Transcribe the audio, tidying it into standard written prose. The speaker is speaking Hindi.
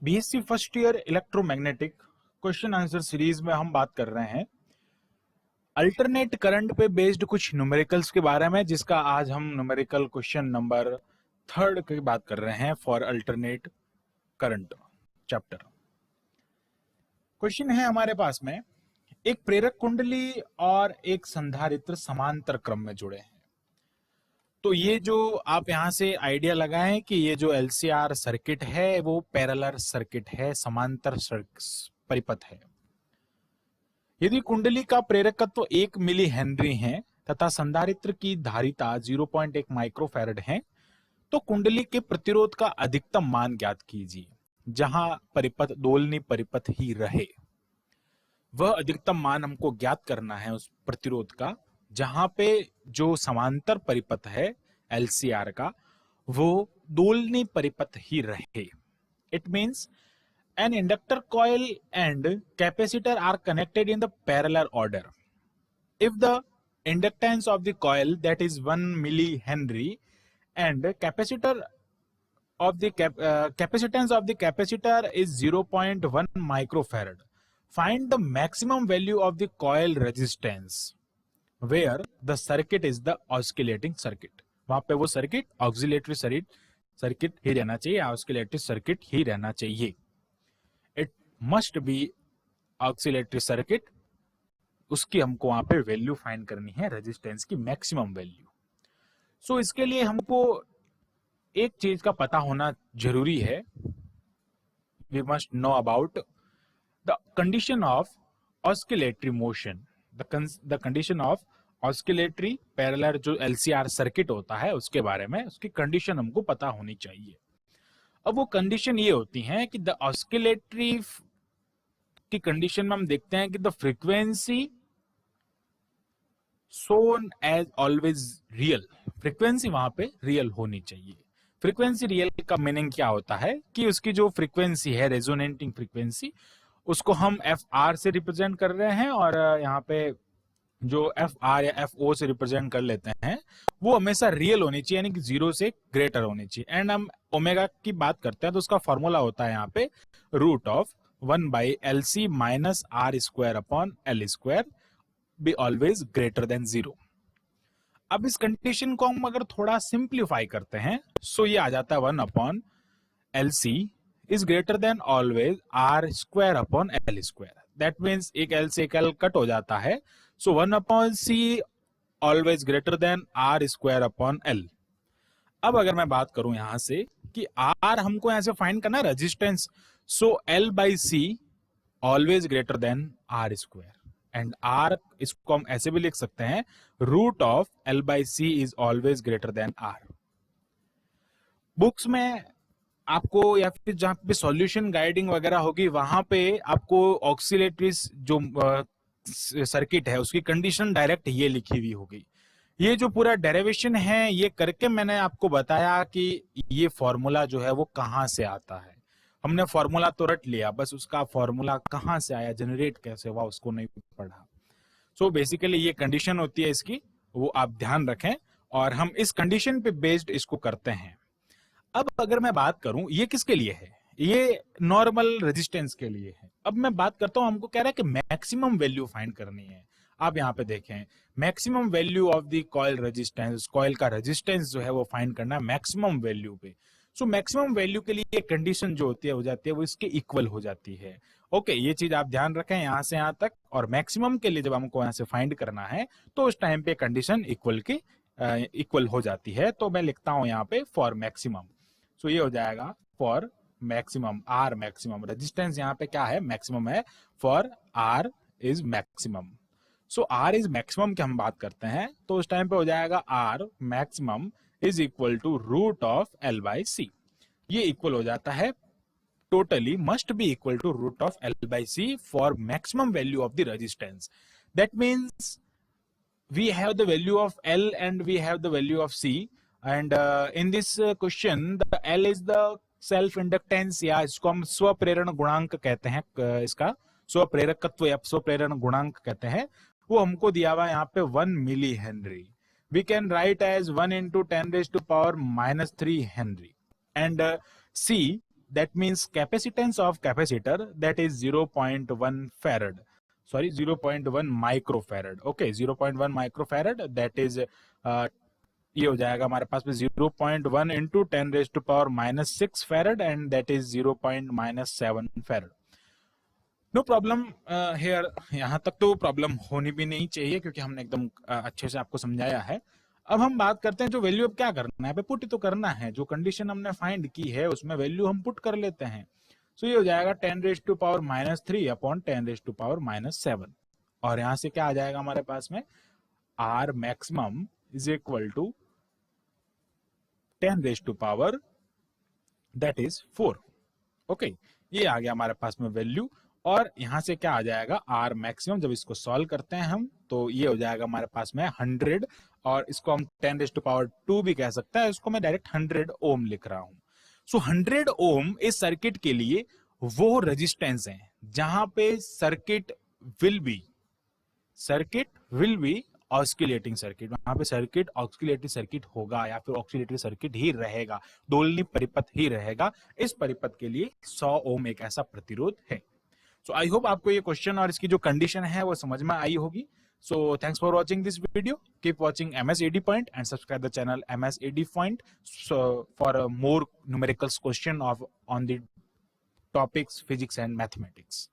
BSc first year electromagnetic question answer series में हम बात कर रहे हैं अल्टरनेट करंट पे बेस्ड कुछ न्यूमेरिकल्स के बारे में, जिसका आज हम न्यूमेरिकल क्वेश्चन नंबर 3 की बात कर रहे हैं for alternate current chapter. Question है हमारे पास में, एक प्रेरक कुंडली और एक संधारित्र समांतर क्रम में जुड़े हैं। तो ये जो आप यहां से आइडिया लगाएं कि ये जो एलसीआर सर्किट है वो पैरेलल सर्किट है, समांतर परिपथ है। यदि कुंडली का प्रेरकत्व 1 मिली हेनरी है तथा संधारित्र की धारिता 0.1 माइक्रोफैरड है, तो कुंडली के प्रतिरोध का अधिकतम मान ज्ञात कीजिए जहां परिपथ दोलनी परिपथ ही रहे। वह अधिकतम मान हमको ज्ञात करना है उस प्रतिरोध का जहां पे जो समांतर परिपथ है एलसीआर का वो दोलनी परिपथ ही रहे। It means an inductor coil and capacitor are connected in the parallel order. If the inductance of the coil, that is 1 millihenry, and capacitor of the capacitance of the capacitor is 0.1 microfarad, find the maximum value of the coil resistance where the circuit is the oscillating circuit. वहां पे वो सर्किट ऑक्सिलेटरी सर्किट ही रहना चाहिए, ऑस्किलेटरी सर्किट ही रहना चाहिए। मस्ट बी ऑक्सिलेटरी सर्किट, उसकी हमको वहां पे वैल्यू फाइंड करनी है, रेजिस्टेंस की मैक्सिमम वैल्यू। सो इसके लिए हमको एक चीज का पता होना जरूरी है। We must know about the condition of oscillatory motion, the condition of oscillatory parallel जो एलसीआर सर्किट होता है उसके बारे में, उसकी कंडीशन हमको पता होनी चाहिए। अब वो कंडीशन ये होती है कि द ऑस्किलेटरी की कंडीशन में हम देखते हैं कि the frequency soon as always real, frequency वहां पे रियल होनी चाहिए। फ्रीक्वेंसी रियल का मीनिंग क्या होता है कि उसकी जो फ्रीक्वेंसी है रेजोनेटिंग फ्रीक्वेंसी, उसको हम एफ आर से रिप्रेजेंट कर रहे हैं और यहाँ पे जो एफ आर या एफ ओ से रिप्रेजेंट कर लेते हैं वो हमेशा रियल होनी चाहिए, यानी कि 0 से ग्रेटर होनी चाहिए। एंड हम ओमेगा की बात करते हैं तो उसका फॉर्मूला होता है यहाँ पे root of 1/LC minus R square upon L square, be always greater than 0। अब इस कंडीशन को हम अगर थोड़ा सिंप्लीफाई करते हैं सो ये आ जाता है 1/LC is greater than always R square upon L square. That means एक एल से एक एल कट हो जाता है, so 1/C always greater than R square upon L. अब अगर मैं बात करूं यहां से कि आर हमको यहां से फाइंड करना है resistance, so L/C always greater than R square, and R इसको हम ऐसे भी लिख सकते हैं root of L/C is always greater than R. Books में आपको या फिर जहां पे सॉल्यूशन गाइडिंग वगैरह होगी वहां पे आपको ऑक्सिलेटरी जो सर्किट है उसकी कंडीशन डायरेक्ट ये लिखी हुई होगी। ये जो पूरा डेरिवेशन है ये करके मैंने आपको बताया कि ये फॉर्मूला जो है वो कहां से आता है। हमने फॉर्मूला तो रट लिया, बस उसका फॉर्मूला कहां से आया, जनरेट कैसे हुआ, उसको नहीं पढ़ा। सो बेसिकली ये कंडीशन होती है इसकी, वो आप ध्यान रखें और हम इस कंडीशन पे बेस्ड इसको करते हैं। अब अगर मैं बात करूं ये किसके लिए है, ये नॉर्मल रेजिस्टेंस के लिए है। अब मैं बात करता हूं, हमको कह रहा है कि मैक्सिमम वैल्यू फाइंड करनी है। आप यहाँ पे देखें maximum value of the coil resistance, coil का रेजिस्टेंस जो है वो फाइंड करना है मैक्सिमम वैल्यू पे। सो मैक्सिमम वैल्यू के लिए कंडीशन जो होती है हो जाती है वो इसके इक्वल हो जाती है। ओके, ये चीज आप ध्यान रखें यहां से यहां तक। और मैक्सिमम के लिए जब हमको यहां से फाइंड करना है तो उस टाइम पे कंडीशन इक्वल हो जाती है। तो मैं लिखता हूं यहाँ पे फॉर मैक्सिमम। सो ये हो जाएगा for maximum, R maximum, resistance यहाँ पे क्या है, मैक्सिमम है, for R is maximum. So R is maximum की हम बात करते हैं तो उस टाइम पे हो जाएगा R maximum is equal to root of L/C। ये इक्वल हो जाता है, totally must be equal to root of L/C for maximum value of the resistance. That means we have the value of L and we have the value of C, and in this question the L is the self inductance, या इसको हम स्वप्रेरण गुणांक कहते हैं, इसका स्वप्रेरकत्व या स्वप्रेरण गुणांक कहते हैं। वो हमको दिया हुआ यहाँ पे 1 millihenry. We can write as 1 × 10⁻³ henry. And C that means capacitance of capacitor, that is 0.1 farad, sorry 0.1 microfarad. Okay, 0.1 microfarad, that is ये हो जाएगा हमारे पास में 0.1 into 10⁻⁻6 farad, and that is 0.7 farad. No problem here, यहाँ तक तो प्रॉब्लम होनी भी नहीं चाहिए क्योंकि हमने एकदम अच्छे से आपको समझाया है. अब हम बात करते हैं जो वैल्यू अब क्या करना है, पुट तो करना है. जो कंडीशन हमने फाइंड की है उसमें वैल्यू हम पुट कर लेते हैं. सो ये हो जाएगा 10⁻³ अपॉन 10⁻⁻7, और यहाँ से क्या आ जाएगा हमारे पास में, R maximum is equal to 10⁻, that is 4. Okay, ये आ गया हमारे पास में वैल्यू. और यहां से क्या आ जाएगा, आर मैक्सिमम. जब इसको सॉल्व करते हैं हम तो ये हो जाएगा हमारे पास में 100, और इसको हम 10⁻² भी कह सकते हैं. इसको मैं डायरेक्ट 100 ओम लिख रहा हूं. सो 100 ओम इस सर्किट के लिए वो रेजिस्टेंस है जहां पे circuit will be oscillating circuit. वहां पे सर्किट ऑस्किलेटिंग सर्किट होगा या फिर ऑस्किलेटिंग सर्किट ही रहेगा, दोलनी परिपथ ही रहेगा. इस परिपथ के लिए 100 ओम एक ऐसा प्रतिरोध है. सो आई होप आपको ये क्वेश्चन और इसकी जो कंडीशन है वो समझ में आई होगी. So thanks for watching this video. Keep watching MS AD Point and subscribe the channel MS AD Point for more numericals question on the topics physics and mathematics.